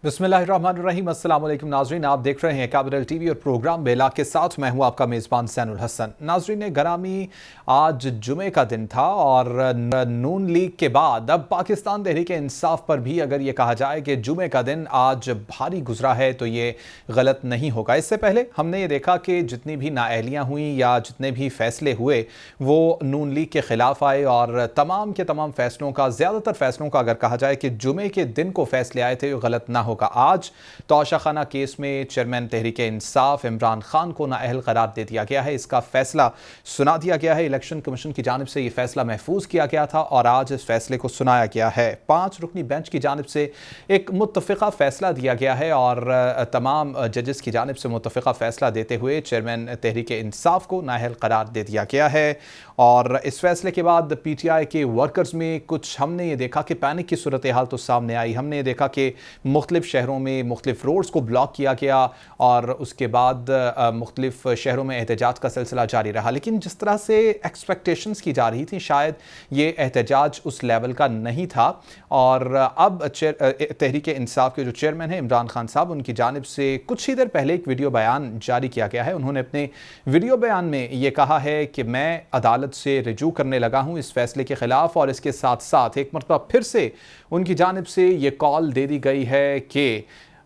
बिस्मिल्लाहिर्रहमानिर्रहीम। अस्सलाम वालेकुम नाजरीन, आप देख रहे हैं कैपिटल टीवी और प्रोग्राम बेला के साथ मैं हूं आपका मेज़बान सैनुल हसन। नाजरीन गरामी, आज जुमे का दिन था और नून लीग के बाद अब पाकिस्तान तहरीक इंसाफ पर भी अगर ये कहा जाए कि जुमे का दिन आज भारी गुजरा है तो ये गलत नहीं होगा। इससे पहले हमने ये देखा कि जितनी भी नाअहलियाँ हुई या जितने भी फैसले हुए वो नून लीग के ख़िलाफ़ आए और तमाम के तमाम फैसलों का, ज़्यादातर फैसलों का अगर कहा जाए कि जुमे के दिन को फैसले आए थे, गलत ना होगा। आज तोशाखाना केस में चेयरमैन तहरीक इंसाफ इमरान खान को नाअहल करार दे दिया गया है। इसका फैसला सुना दिया गया है। इलेक्शन कमीशन की जानिब से यह फैसला महफूज किया गया था और आज इस फैसले को सुनाया गया है। 5 रुकनी बेंच की जानिब से एक मुत्तफ़िक़ा फैसला दिया गया है और तमाम जजेस की जानिब से मुत्तफ़िक़ा फैसला देते हुए चेयरमैन तहरीक इंसाफ को नाअहल करार दे दिया गया है। और इस फैसले के बाद PTI के वर्कर्स में कुछ हमने ये देखा कि पैनिक की सूरत हाल तो सामने आई। हमने ये देखा कि मुख्तलिफ शहरों में मुख्तलिफ रोड्स को ब्लॉक किया गया और उसके बाद मुख्तलिफ शहरों में एहतजाज का सिलसिला जारी रहा। लेकिन जिस तरह से एक्सपेक्टेशंस की जा रही थी, शायद ये एहतजाज उस लेवल का नहीं था। और अब तहरीक इंसाफ के जो चेयरमैन हैं इमरान खान साहब, उनकी जानिब से कुछ ही देर पहले एक वीडियो बयान जारी किया गया है। उन्होंने अपने वीडियो बयान में ये कहा है कि मैं अदालत से रिजू करने लगा हूँ इस फैसले के ख़िलाफ़, और इसके साथ साथ एक मरतबा फिर से उनकी जानिब से ये कॉल दे दी गई है कि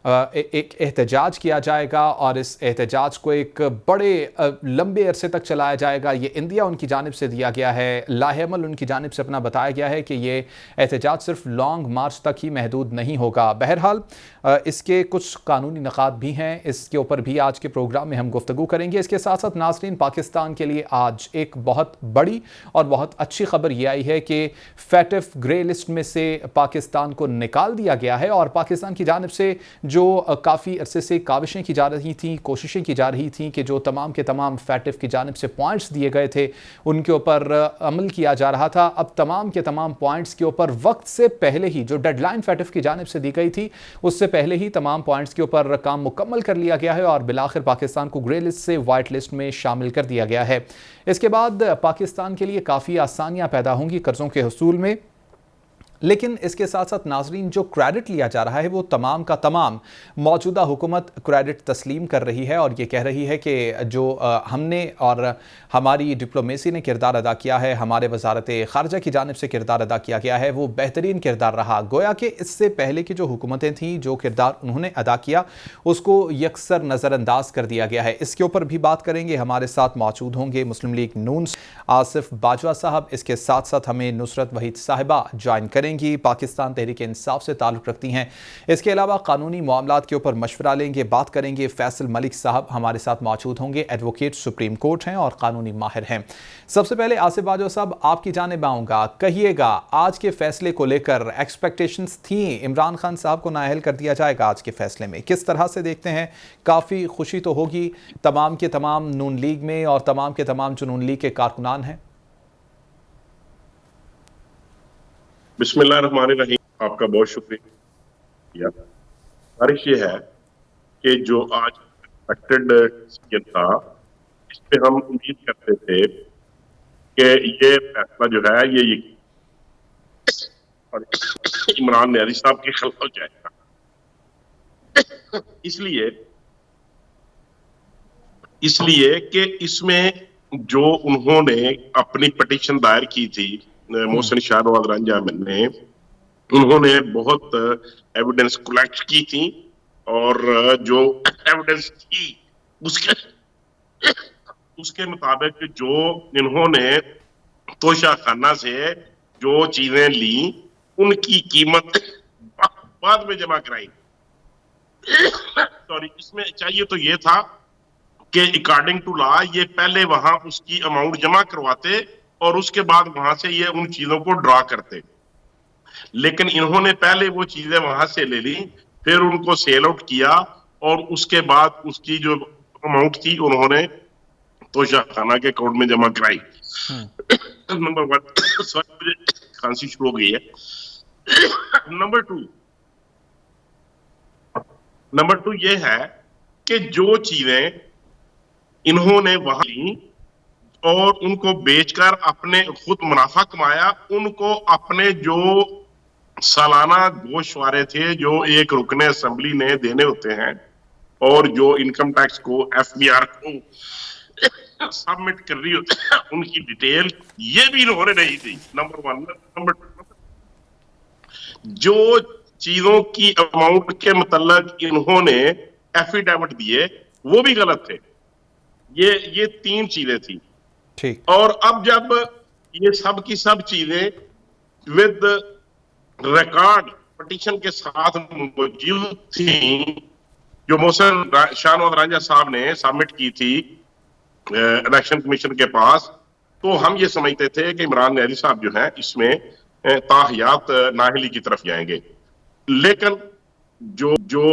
एक एहतजाज किया जाएगा और इस एहतजाज को एक बड़े लंबे अरसे तक चलाया जाएगा। ये इंदिया उनकी जानिब से दिया गया है। लाहेमल उनकी जानिब से अपना बताया गया है कि ये एहतजाज सिर्फ लॉन्ग मार्च तक ही महदूद नहीं होगा। बहरहाल इसके कुछ कानूनी नकात भी हैं, इसके ऊपर भी आज के प्रोग्राम में हम गुफ्तगू करेंगे। इसके साथ साथ नाज़रीन, पाकिस्तान के लिए आज एक बहुत बड़ी और बहुत अच्छी खबर ये आई है कि फैटिफ ग्रे लिस्ट में से पाकिस्तान को निकाल दिया गया है और पाकिस्तान की जानिब से जो काफ़ी अरसे से काविशें की जा रही थी, कोशिशें की जा रही थी कि जो तमाम के तमाम फैटिफ की जानिब से पॉइंट्स दिए गए थे उनके ऊपर अमल किया जा रहा था। अब तमाम के तमाम पॉइंट्स के ऊपर वक्त से पहले ही, जो डेडलाइन फैटिफ की जानिब से दी गई थी उससे पहले ही तमाम पॉइंट्स के ऊपर काम मुकम्मल कर लिया गया है और बिलाखिर पाकिस्तान को ग्रे लिस्ट से वाइट लिस्ट में शामिल कर दिया गया है। इसके बाद पाकिस्तान के लिए काफ़ी आसानियाँ पैदा होंगी कर्ज़ों के हसूल में। लेकिन इसके साथ साथ नाजरीन, जो क्रेडिट लिया जा रहा है वो तमाम का तमाम मौजूदा हुकूमत क्रेडिट तस्लीम कर रही है और ये कह रही है कि जो हमने और हमारी डिप्लोमेसी ने किरदार अदा किया है, हमारे वजारत ख़ारजा की जानिब से किरदार अदा किया गया है, वो बेहतरीन किरदार रहा। गोया कि इससे पहले की जो हुकूमतें थीं, जो किरदार उन्होंने अदा किया उसको यकसर नज़रअंदाज कर दिया गया है। इसके ऊपर भी बात करेंगे। हमारे साथ मौजूद होंगे मुस्लिम लीग नून आसिफ बाजवा साहब। इसके साथ साथ हमें नुसरत वहीद साहिबा ज्वाइन करेंगी, पाकिस्तान तहरीक इंसाफ से ताल्लुक़ रखती हैं। इसके अलावा कानूनी मामलात के ऊपर मशवरा लेंगे, बात करेंगे। फैसल मलिक साहब हमारे साथ मौजूद होंगे, एडवोकेट सुप्रीम कोर्ट हैं और कानूनी माहिर हैं। सबसे पहले आसिफ बाजवा साहब, आपकी जानिब आऊँगा, कहिएगा आज के फैसले को लेकर एक्सपेक्टेशंस थी इमरान खान साहब को नाअहल कर दिया जाएगा आज के फैसले में, किस तरह से देखते हैं? काफ़ी खुशी तो होगी तमाम के तमाम नून लीग में और तमाम के तमाम जो नून लीग के कारकुनान हैं। बिस्मिल्लाहिर्रहमानिर्रहीम, आपका बहुत शुक्रिया। गुजारिश ये है कि जो आज एक्सपेक्टेड था, इस पे हम उम्मीद करते थे कि ये फैसला जो है ये इमरान न्याजी साहब के खिलाफ हो जाएगा। इसलिए कि इसमें जो उन्होंने अपनी पिटीशन दायर की थी मोहसिन शाह नवाज रंजामन ने, उन्होंने बहुत एविडेंस कलेक्ट की थी और जो एविडेंस थी उसके मुताबिक जो इन्होंने तोशाखाना से जो चीजें ली उनकी कीमत बाद में जमा कराई। सॉरी, इसमें चाहिए तो ये था कि अकॉर्डिंग टू लॉ ये पहले वहां उसकी अमाउंट जमा करवाते और उसके बाद वहां से ये उन चीजों को ड्रॉ करते, लेकिन इन्होंने पहले वो चीजें वहां से ले ली, फिर उनको सेल आउट किया और उसके बाद उसकी जो अमाउंट थी उन्होंने तोशाखाना के अकाउंट में जमा कराई। नंबर 1, सॉरी मुझे खांसी शुरू हो गई है। नंबर टू ये है कि जो चीजें इन्होंने वहां ली और उनको बेचकर अपने खुद मुनाफा कमाया, उनको अपने जो सालाना गोशवारे थे जो एक रुकने असेंबली ने देने होते हैं, और जो इनकम टैक्स को, एफबीआर को सबमिट कर रही होती है, उनकी डिटेल ये भी इन्होंने नहीं दी। नंबर 1। नंबर 2, जो चीजों की अमाउंट के मतलब इन्होंने एफिडेविट दिए वो भी गलत थे। ये 3 चीजें थी। ठीक। और अब जब ये सब की सब चीजें विद रिकॉर्ड पिटीशन के साथ मौजूद थी, जो मोहसिन शाहनवाज रांझा साहब ने सबमिट की थी इलेक्शन कमीशन के पास, तो हम ये समझते थे कि इमरान नियाज़ी साहब जो हैं इसमें ताहियात नाहली की तरफ जाएंगे। लेकिन जो जो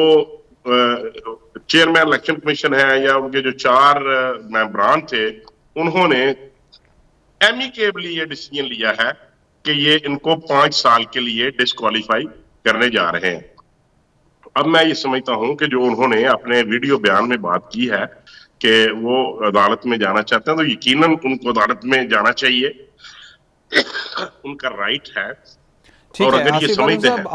चेयरमैन इलेक्शन कमीशन है या उनके जो 4 मेंबरान थे, उन्होंने एमिकेबली ये डिसीजन लिया है कि ये इनको 5 साल के लिए डिस्क्वालीफाई करने जा रहे हैं। अब मैं ये समझता हूं कि जो उन्होंने अपने वीडियो बयान में बात की है कि वो अदालत में जाना चाहते हैं, तो यकीनन उनको अदालत में जाना चाहिए, उनका राइट है। ठीक और है अगर ये आसिफ बालू समझते साहब, हैं,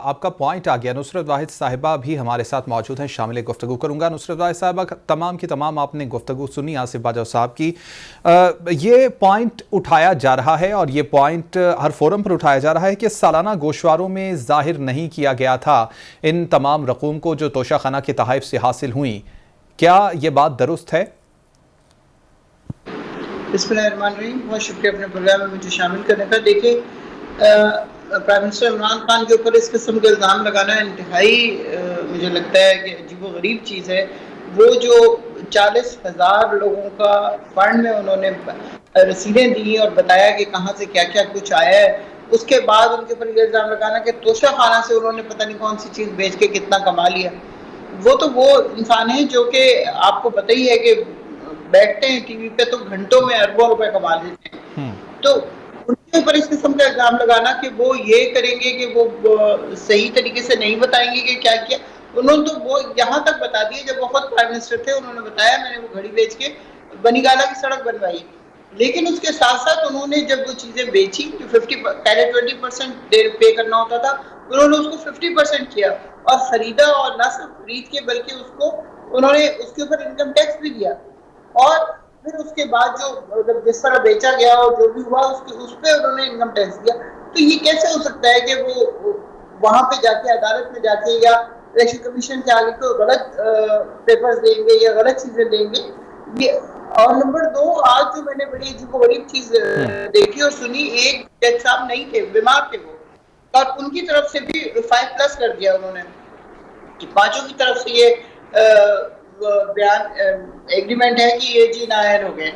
आपका पॉइंट आ गया। नुसरत वाहिद साहिबा भी हमारे साथ मौजूद हैं, शामिल गुफ्तगू करूंगा। नुसरत वाहिद साहिबा, तमाम की तमाम आपने गुफ्तगू सुनी आसिफ बाजवा साहब की। ये पॉइंट उठाया जा रहा है और ये पॉइंट हर फोरम पर उठाया जा रहा है कि सालाना गोशवारों में जाहिर नहीं किया गया था इन तमाम रकूम को जो तोशाखाना के तहफ़ से हासिल हुई। क्या ये बात दुरुस्त है? बिस्मिल्लाहिर्रहमानिर्रहीम, बहुत शुक्रिया अपने प्रोग्राम में मुझे शामिल करने का। देखिए, प्राइम मिनिस्टर इमरान खान के ऊपर इस किस्म का इल्ज़ाम लगाना इंतहाई मुझे लगता है कि अजीबोगरीब चीज़ है। वो जो 40,000 लोगों का फंड में उन्होंने रसीदें दी और बताया कि कहाँ से क्या क्या कुछ आया है, उसके बाद उनके ऊपर ये इल्ज़ाम लगाना कि तोशा खाना से उन्होंने पता नहीं कौन सी चीज़ बेच के कितना कमा लिया। वो इंसान है जो कि आपको पता ही है कि बैठते हैं टीवी पे तो घंटों में अरबों रुपए कमा लेते हैं। तो उनके ऊपर इस किस्म का इल्जाम लगाना कि वो ये करेंगे कि वो सही तरीके से नहीं बताएंगे कि क्या किया। उन्होंने तो वो यहाँ तक बता दिए, जब वो खुद प्राइम मिनिस्टर थे उन्होंने बताया मैंने वो घड़ी बेच के बनीगाला की सड़क बनवाई। लेकिन उसके साथ साथ उन्होंने जब वो चीजें बेची जो 50 पहले 20% पे करना होता था, उन्होंने उसको 50% किया और खरीदा, और न सिर्फ खरीद के बल्कि उसको उन्होंने उसके ऊपर इनकम टैक्स भी दिया। और फिर उसके बाद जो मतलब जिस तरह बेचा गया और जो भी हुआ उस पर उन्होंने इनकम टैक्स दिया। तो ये कैसे हो सकता है कि वो वहां पे जाके अदालत में जाके या इलेक्शन कमीशन के आगे को गलत पेपर्स देंगे या गलत चीजें देंगे ये। और नंबर 2, आज जो मैंने बड़ी अजीबोगरीब चीज देखी और सुनी, एक जज साहब नहीं थे, बीमार थे वो, और उनकी तरफ से भी 5+ कर दिया उन्होंने कि 5 की तरफ से ये बयान एग्रीमेंट है कि ये जी नाअहल हो गए।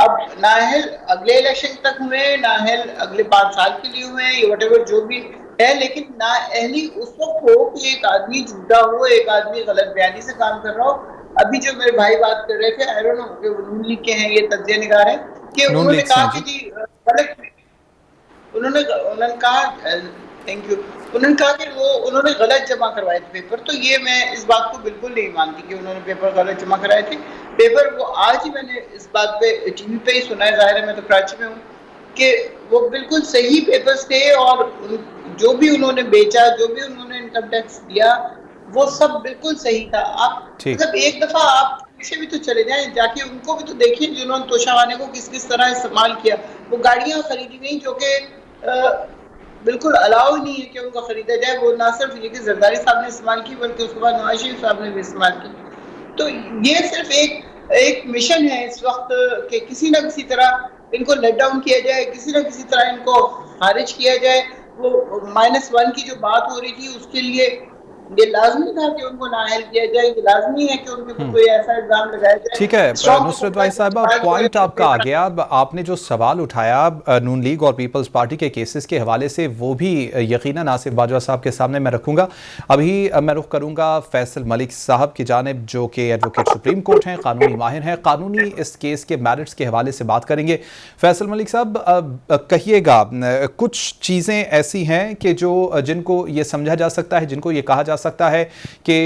अब नाअहल अगले इलेक्शन तक हुए, नाअहल अगले 5 साल के लिए हुए, ये व्हाटएवर जो भी है, लेकिन नाअहली उस वक्त हो कि एक आदमी झूठा हो, एक आदमी गलत बयानी से काम कर रहा हो। अभी जो मेरे भाई बात कर रहे थे, आई डोंट नो कि नून लीग के हैं ये तज्जिया निगार है कि उन्होंने कहा कि जी उन्होंने कहा थैंक यू, उन्होंने कहा कि वो उन्होंने गलत जमा करवाए थे पेपर। तो ये मैं इस बात को बिल्कुल नहीं मानती कि उन्होंने पेपर गलत जमा कराए थे। पेपर वो आज ही मैंने इस बात पे टीवी पे ही सुना है, जाहिर है मैं तो कराची में हूँ, कि वो बिल्कुल सही पेपर्स थे और जो भी उन्होंने बेचा, जो भी उन्होंने इनकम टैक्स दिया, वो सब बिल्कुल सही था। आप मतलब एक दफा आप से भी तो चले जाएं, जाके उनको भी तो देखिए जिन्होंने तोशाखाने को किस किस तरह इस्तेमाल किया। वो गाड़ियां खरीदी गई जो कि बिल्कुल अलाउ नहीं है कि उनको खरीदा जाए। वो ना सिर्फ ये कि जरदारी साहब ने इस्तेमाल की बल्कि उसके बाद नवाज शरीफ साहब ने भी इस्तेमाल की। तो ये सिर्फ एक मिशन है इस वक्त कि किसी ना किसी तरह इनको लेट डाउन किया जाए, किसी ना किसी तरह इनको खारिज किया जाए। वो -1 की जो बात हो रही थी उसके लिए ये लाजमी था कि उनको नाअहल किया जाए, ये लाजमी है कि उनके ऊपर कोई ऐसा इल्जाम लगाया जाए। ठीक है नुसरत भाई साहब, पॉइंट आपका आ गया। आपने जो सवाल उठाया नून लीग और पीपल्स पार्टी के केसेस के हवाले से, वो भी यकीनन आसिफ बाजवा साहब के सामने मैं रखूंगा। अभी मैं रुख करूंगा फैसल मलिक साहब की जानिब, जो कि एडवोकेट सुप्रीम कोर्ट हैं, कानूनी माहिर हैं, कानूनी इस केस के मेरिट्स के हवाले से बात करेंगे। फैसल मलिक साहब, कहिएगा, कुछ चीज़ें ऐसी हैं कि जो जिनको ये समझा जा सकता है, जिनको ये कहा जा जा सकता है कि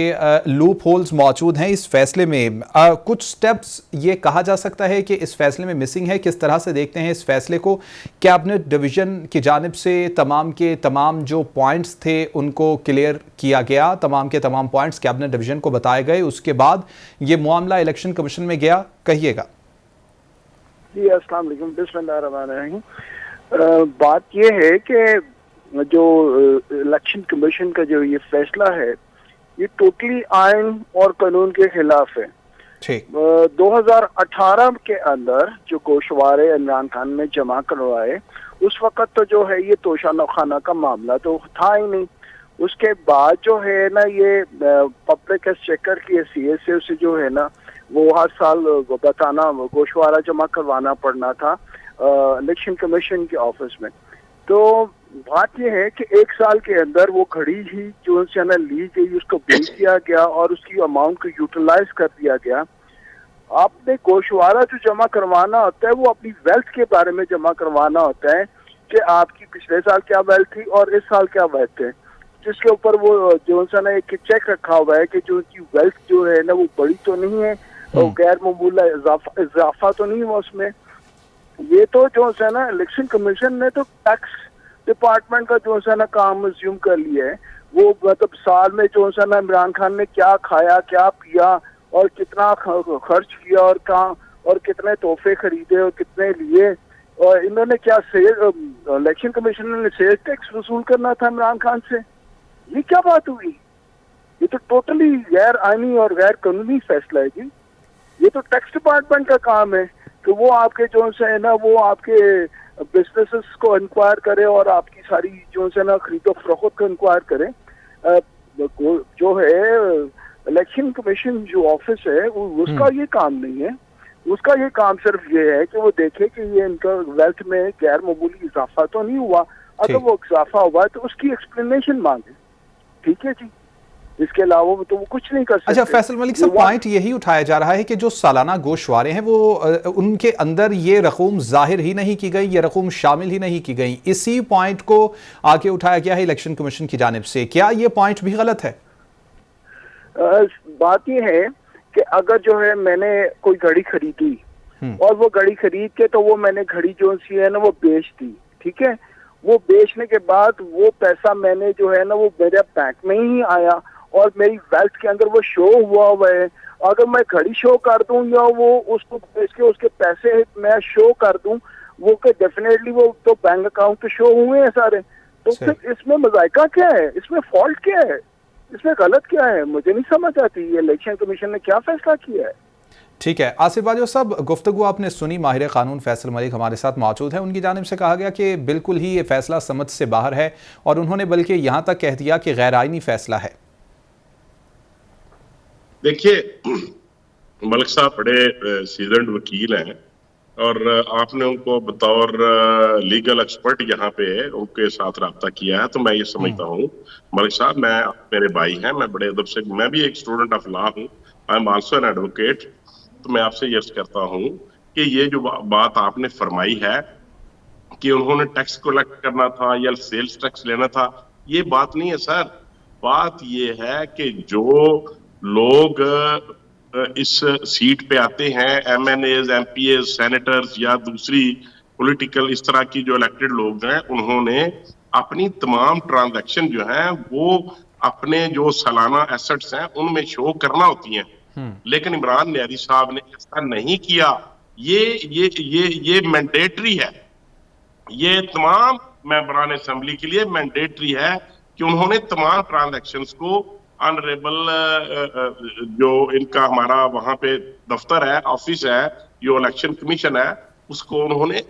लूप होल्स मौजूद हैं इस फैसले में। कुछ स्टेप्स ये कहा जा सकता है कि इस फैसले में मिसिंग है। किस तरह से देखते हैं इस फैसले को? कैबिनेट डिवीजन की जानिब से तमाम के तमाम जो पॉइंट्स थे उनको क्लियर किया गया, तमाम के तमाम पॉइंट्स कैबिनेट डिवीजन को बताए गए, उसके बाद ये मामला इलेक्शन कमीशन में गया। कहिएगा जी। अस्सलाम वालेकुम, बिस्मिल्लाहिर्रहमानिर्रहीम। बात ये है कि जो इलेक्शन कमीशन का जो ये फैसला है ये टोटली आइन और कानून के खिलाफ है। 2018 के अंदर जो गोशवारे इमरान खान ने जमा करवाए उस वक्त तो जो है ये तोशाना खाना का मामला तो था ही नहीं। उसके बाद जो है ना ये पब्लिक चेकर की हैसियत से उसे जो है ना वो हर साल बताना गोशवारा जमा करवाना पड़ना था इलेक्शन कमीशन के ऑफिस में। तो बात यह है कि एक साल के अंदर वो घड़ी ही जो है ना ली गई, उसको बेच दिया गया और उसकी अमाउंट को यूटिलाइज कर दिया गया। आपने गोशवारा जो जमा करवाना होता है वो अपनी वेल्थ के बारे में जमा करवाना होता है कि आपकी पिछले साल क्या वेल्थ थी और इस साल क्या वेल्थ है, जिसके ऊपर वो जो है ना एक चेक रखा हुआ है कि जो उनकी वेल्थ जो है ना वो बड़ी तो नहीं है और गैर मामूला इजाफा तो नहीं हुआ उसमें। ये तो जो है ना इलेक्शन कमीशन ने तो टैक्स डिपार्टमेंट का जो है ना काम अज्यूम कर लिया है। वो मतलब साल में जो है ना इमरान खान ने क्या खाया, क्या पिया और कितना खर्च किया और कहाँ और कितने तोहफे खरीदे और कितने लिए, और इन्होंने क्या इलेक्शन कमीशन ने सेल्स टैक्स वसूल करना था इमरान खान से। ये क्या बात हुई? ये तो टोटली गैर आईनी और गैर कानूनी फैसला है जी। ये तो टैक्स डिपार्टमेंट का काम है कि वो आपके जो है ना वो आपके बिजनेसेस को इंक्वायर करे और आपकी सारी जो है ना खरीदो फरोख्त को इंक्वायर करे। जो है इलेक्शन कमीशन जो ऑफिस है उसका ये काम नहीं है। उसका ये काम सिर्फ ये है कि वो देखे कि ये इनका वेल्थ में गैर मामूली इजाफा तो नहीं हुआ। अगर वो इजाफा हुआ तो उसकी एक्सप्लेनेशन मांगे, ठीक है जी। इसके अलावा तो वो कुछ नहीं कर सकते। अच्छा फैसल मलिक साहब, पॉइंट यही उठाया जा रहा है कि जो सालाना गोशवारे हैं वो उनके अंदर ये रकूम जाहिर ही नहीं की गई, ये रकूम शामिल ही नहीं की गई। इसी पॉइंट को आगे उठाया गया है इलेक्शन कमीशन की जानिब से। क्या ये पॉइंट भी गलत है? बात ये है कि अगर जो है मैंने कोई घड़ी खरीदी और वो घड़ी खरीद के तो वो मैंने घड़ी जो सी है ना वो बेच दी, ठीक है। वो बेचने के बाद वो पैसा मैंने जो है ना वो मेरे बैंक में ही आया और मेरी वेल्थ के अंदर वो शो हुआ है। अगर मैं घड़ी शो कर दूं या वो उसको बेच के उसके पैसे मैं शो कर दूं, वो के डेफिनेटली वो तो बैंक अकाउंट पे शो हुए हैं सारे। तो फिर इसमें मजाइका क्या है, इसमें फॉल्ट क्या है, इसमें गलत क्या है? मुझे नहीं समझ आती ये इलेक्शन कमीशन ने क्या फैसला किया है। ठीक है आसिफ बाजवा साहब, गुफ्तगू आपने सुनी। माहिर कानून फैसल मलिक हमारे साथ मौजूद हैं। उनकी जानिब से कहा गया कि बिल्कुल ही ये फैसला समझ से बाहर है और उन्होंने बल्कि यहाँ तक कह दिया कि गैर आईनी फैसला है। देखिए मलिक साहब बड़े सीजन्ड वकील हैं और आपने उनको बतौर लीगल एक्सपर्ट यहाँ पे उनके साथ रब्ता किया है, तो मैं ये समझता हूँ मलिक साहब, मैं मेरे भाई हैं, मैं बड़े अदब से, मैं भी एक स्टूडेंट ऑफ लॉ हूँ, I am also an advocate. तो मैं आपसे यर्ज करता हूँ कि ये जो बात आपने फरमाई है कि उन्होंने टैक्स कलेक्ट करना था या सेल्स टैक्स लेना था, ये बात नहीं है सर। बात ये है कि जो लोग इस सीट पे आते हैं, MNAs, MPAs, सेनेटर्स या दूसरी पॉलिटिकल इस तरह की जो इलेक्टेड लोग हैं, उन्होंने अपनी तमाम ट्रांजैक्शन जो है वो अपने जो सालाना एसेट्स हैं उनमें शो करना होती हैं। लेकिन इमरान न्यारी साहब ने ऐसा नहीं किया। ये मैंडेटरी है, ये तमाम मेंबरान असेंबली के लिए मैंडेटरी है कि उन्होंने तमाम ट्रांजैक्शंस को ऑनरेबल जो इनका हमारा वहां पे दफ्तर है, ऑफिस है, जो इलेक्शन कमीशन है, उसको उन्होंने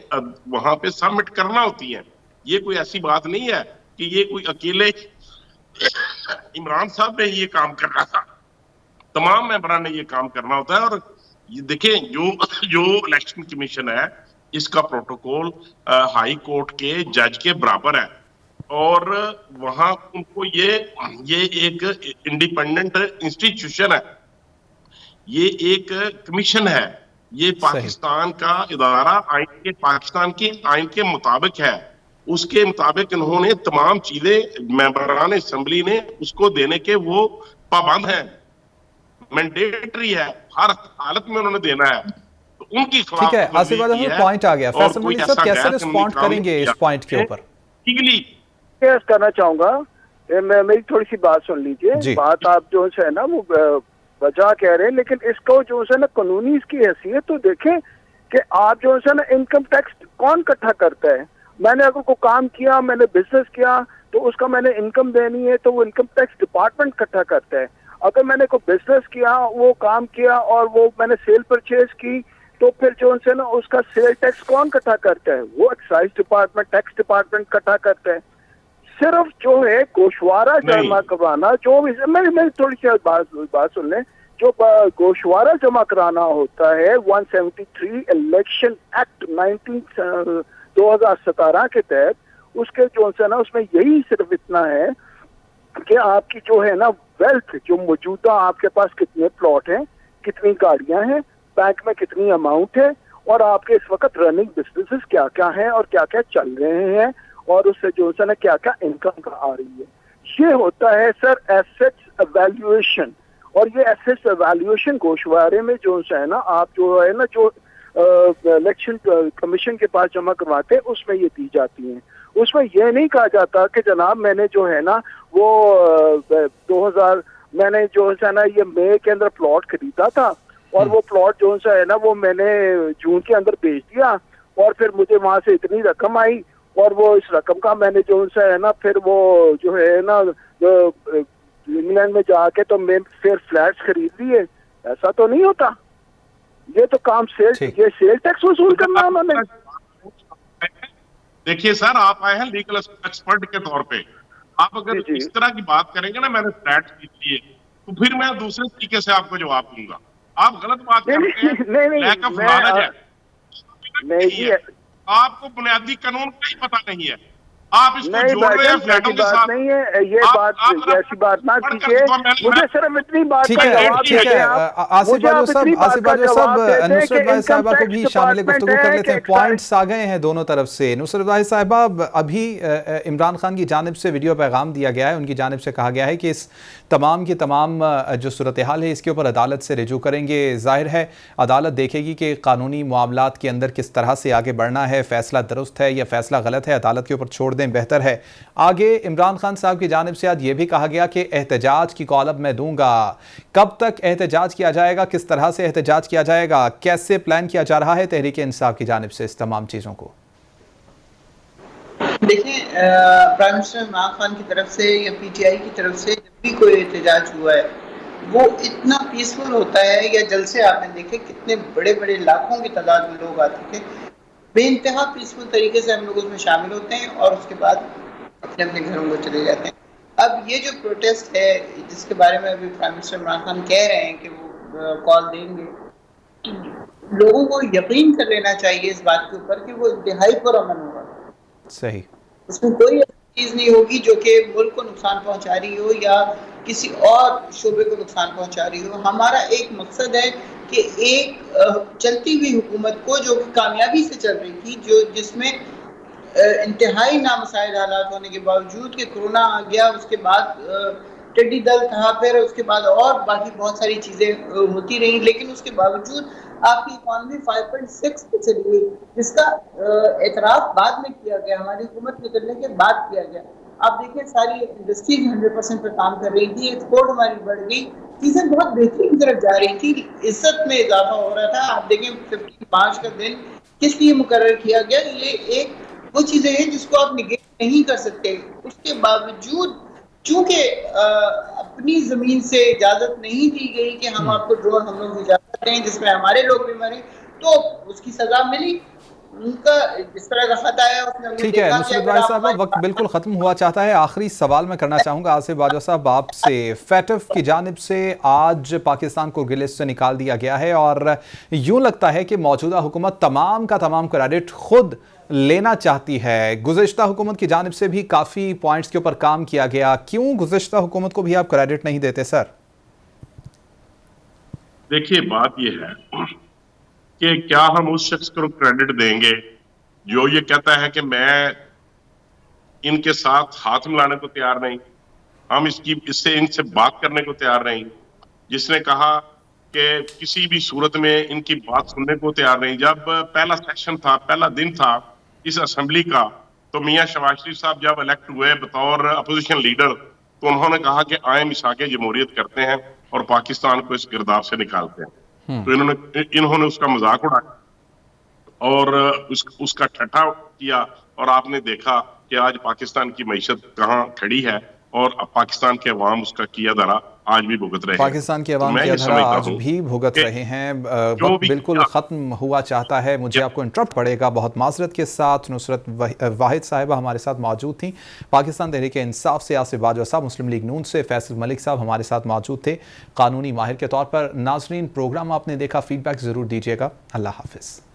वहां पे सबमिट करना होती है। ये कोई ऐसी बात नहीं है कि ये कोई अकेले इमरान साहब ने ये काम करना था, तमाम मेंबरान ने ये काम करना होता है। और ये देखें जो इलेक्शन कमीशन है इसका प्रोटोकॉल हाई कोर्ट के जज के बराबर है और वहां उनको ये एक इंडिपेंडेंट इंस्टीट्यूशन है, ये एक कमीशन है, ये पाकिस्तान का इदारा पाकिस्तान के आइन के मुताबिक है। उसके मुताबिक इन्होंने तमाम चीजें मेंबरान असेंबली ने उसको देने के वो पाबंद हैं, मैंडेटरी है, हर हालत में उन्होंने देना है। तो उनकी ठीक है, खिलाफ वर्जी आसिफ की साहब है पॉइंट आ गया। और फैसल कोई मलिक साहब ऐसा कैसे गैर कानूनी रिस्पॉन्ड काम करेंगे इस पॉइंट के ऊपर? लीगली केस करना चाहूंगा। मेरी थोड़ी सी बात सुन लीजिए। जी। बात आप जो है ना वो वजह कह रहे हैं, लेकिन इसको जो है ना कानूनी इसकी हैसियत तो देखें कि आप जो है ना इनकम टैक्स कौन इकट्ठा करता है। मैंने अगर कोई काम किया, मैंने बिजनेस किया, तो उसका मैंने इनकम देनी है तो वो इनकम टैक्स डिपार्टमेंट इकट्ठा करता है। अगर मैंने कोई बिजनेस किया, वो काम किया और वो मैंने सेल परचेज की, तो फिर जो है ना उसका सेल टैक्स कौन इकट्ठा करता है? वो एक्साइज डिपार्टमेंट, टैक्स डिपार्टमेंट इकट्ठा करता है। सिर्फ जो है गोशवारा जमा करवाना, जो भी मेरी थोड़ी सी बात सुन लें, जो गोशवारा जमा कराना होता है 173 इलेक्शन एक्ट 2017 के तहत, उसके जो है ना उसमें यही सिर्फ इतना है कि आपकी जो है ना वेल्थ, जो मौजूदा आपके पास कितने प्लॉट हैं, कितनी गाड़ियां हैं, बैंक में कितनी अमाउंट है, और आपके इस वक्त रनिंग बिजनेसेस क्या क्या हैं और क्या क्या चल रहे हैं, और उससे जो है ना क्या क्या इनकम का आ रही है। ये होता है सर एसेट्स एवैल्यूएशन। और ये एसेट्स एवैल्यूएशन गोशवारे में जो है ना आप जो है ना जो इलेक्शन कमीशन के पास जमा करवाते हैं, उसमें ये दी जाती हैं। उसमें यह नहीं कहा जाता कि जनाब मैंने जो है ना वो 2000 मैंने जो है ना ये मई के अंदर प्लॉट खरीदा था और वो प्लॉट जो है ना वो मैंने जून के अंदर बेच दिया, और फिर मुझे वहां से इतनी रकम आई और वो इस रकम का मैंने जो है ना फिर वो जो है ना इंग्लैंड में जाके तो मैं फिर फ्लैट्स खरीद लिए। ऐसा तो नहीं होता। ये तो काम ये सेल टैक्स वसूल करना उन्होंने। देखिए सर, आप आए हैं लीगल एक्सपर्ट के तौर पे। आप अगर जी। इस तरह की बात करेंगे ना, मैंने फ्लैट खरीद लिए, तो फिर मैं दूसरे तरीके से आपको जवाब दूंगा। आप गलत बात करते हैं। लैक ऑफ नॉलेज है। नहीं है, आपको बुनियादी कानून का ही पता नहीं है। आप इसको जोड़ रहे हैं फ्लैटों के साथ। नहीं है ये बात, ऐसी बात ना कीजिए। मुझे सिर्फ इतनी बात ठीक का है, जवाब ठीक है। आसिफ बाजवा साहब, नुसरत भाई साहबा को भी शामिल गुफ्तगू कर लेते हैं। पॉइंट्स आ गए हैं दोनों तरफ से। नुसरत भाई साहबा, अभी इमरान खान की जानिब से वीडियो पैगाम दिया गया है, उनकी जानिब से कहा गया है कि इस तमाम की तमाम जो सूरत हाल है इसके ऊपर अदालत से रिजू करेंगे। जाहिर है अदालत देखेगी कि कानूनी मामलात के अंदर किस तरह से आगे बढ़ना है, फैसला दुरुस्त है या फैसला गलत है, अदालत के ऊपर छोड़ दें, बेहतर है। आगे इमरान खान साहब की जानिब से आज ये भी कहा गया कि एहतजाज की कॉलम मैं दूंगा। कब तक एहतजाज किया जाएगा, किस तरह से एहतजाज किया जाएगा, कैसे प्लान किया जा रहा है तहरीक इंसाफ की जानिब से इस तमाम चीज़ों को? देखिए, प्राइम मिनिस्टर इमरान खान की तरफ से या पीटीआई की तरफ से जब भी कोई एहतजाज हुआ है वो इतना पीसफुल होता है, या जलसे आपने देखे कितने बड़े बड़े लाखों की तादाद में लोग आते थे, बेइंतहा पीसफुल तरीके से हम लोग उसमें शामिल होते हैं और उसके बाद अपने अपने घरों को चले जाते हैं। अब ये जो प्रोटेस्ट है जिसके बारे में अभी प्राइम मिनिस्टर इमरान खान कह रहे हैं कि वो कॉल देंगे, लोगों को यकीन कर लेना चाहिए इस बात के ऊपर कि वो इंतहाई पुरअमन होगा। सही, उसमें कोई ऐसी चीज नहीं होगी जो कि मुल्क को नुकसान पहुंचा रही हो या किसी और शोबे को नुकसान पहुंचा रही हो। हमारा एक मकसद है कि एक चलती हुई हुकूमत को, जो कामयाबी से चल रही थी, जो जिसमें इंतहाई नामसाइल हालात होने के बावजूद कि कोरोना आ गया, उसके बाद टिड्डी दल था, फिर उसके बाद और बाकी बहुत सारी चीजें होती रही, लेकिन उसके बावजूद आपकी इकॉनमी 5.6 पे चली गई, जिसका एतराफ बाद में किया गया, हमारी हुकूमत निकलने के बाद किया गया। आप देखिए सारी इंडस्ट्रीज 100% पे काम कर रही थी, एक्सपोर्ट हमारी बढ़ गई, चीजें बहुत बेहतरीन तरफ जा रही थी, इज्जत में इजाफा हो रहा था। आप देखें 15 मार्च का दिन किस लिए मुकर्रर किया गया, ये एक वो चीजें हैं जिसको आप निगेट नहीं कर सकते। उसके बावजूद चूंकि अपनी जमीन से इजाजत नहीं दी गई कि हम आपको ड्रोन हमलों की इजाजत दें जिसमें हमारे लोग भी मरे, तो उसकी सजा मिली। उनका जिस तरह का खत आया उसमें ठीक है। नुसरत भाई साहब, वक्त बिल्कुल ख़त्म हुआ चाहता है। आखिरी सवाल मैं करना चाहूँगा आसिफ बाजवा साहब आपसे। फैटफ की जानिब से आज पाकिस्तान को गिलिस्ट से निकाल दिया गया है और यूँ लगता है कि मौजूदा हुकूमत तमाम का तमाम क्रेडिट खुद लेना चाहती है। गुज़िश्ता हुकूमत की जानिब से भी काफ़ी पॉइंट्स के ऊपर काम किया गया, क्यों गुज़िश्ता हुकूमत को भी आप क्रेडिट नहीं देते सर? देखिए बात यह है कि क्या हम उस शख्स को क्रेडिट देंगे जो ये कहता है कि मैं इनके साथ हाथ मिलाने को तैयार नहीं, हम इससे इनसे बात करने को तैयार नहीं। जिसने कहा कि किसी भी सूरत में इनकी बात सुनने को तैयार नहीं। जब पहला सेशन था, पहला दिन था इस असेंबली का, तो मियां शहबाज शरीफ साहब जब इलेक्ट हुए बतौर अपोजिशन लीडर, तो उन्होंने कहा कि आए मिसाके जमहूरियत करते हैं और पाकिस्तान को इस गिरदाव से निकालते हैं। तो इन्होंने उसका मजाक उड़ाया और उसका ठट्ठा किया, और आपने देखा कि आज पाकिस्तान की मईशत कहाँ खड़ी है और अब पाकिस्तान के अवाम उसका किया धरा आज भी भुगत रहे हैं। पाकिस्तान के अवाम किया धरा आज भी भुगत रहे हैं। वक्त बिल्कुल ख़त्म हुआ चाहता है, मुझे आपको इंटरप्ट पड़ेगा बहुत माजरत के साथ। नुसरत वाहिद साहिबा हमारे साथ मौजूद थी, पाकिस्तान तहरीक इंसाफ से आसिफ बाजवा साहब, मुस्लिम लीग नून से फैसल मलिक साहब हमारे साथ मौजूद थे कानूनी माहिर के तौर पर। नाजरीन, प्रोग्राम आपने देखा, फीडबैक ज़रूर दीजिएगा। अल्लाह हाफिज़।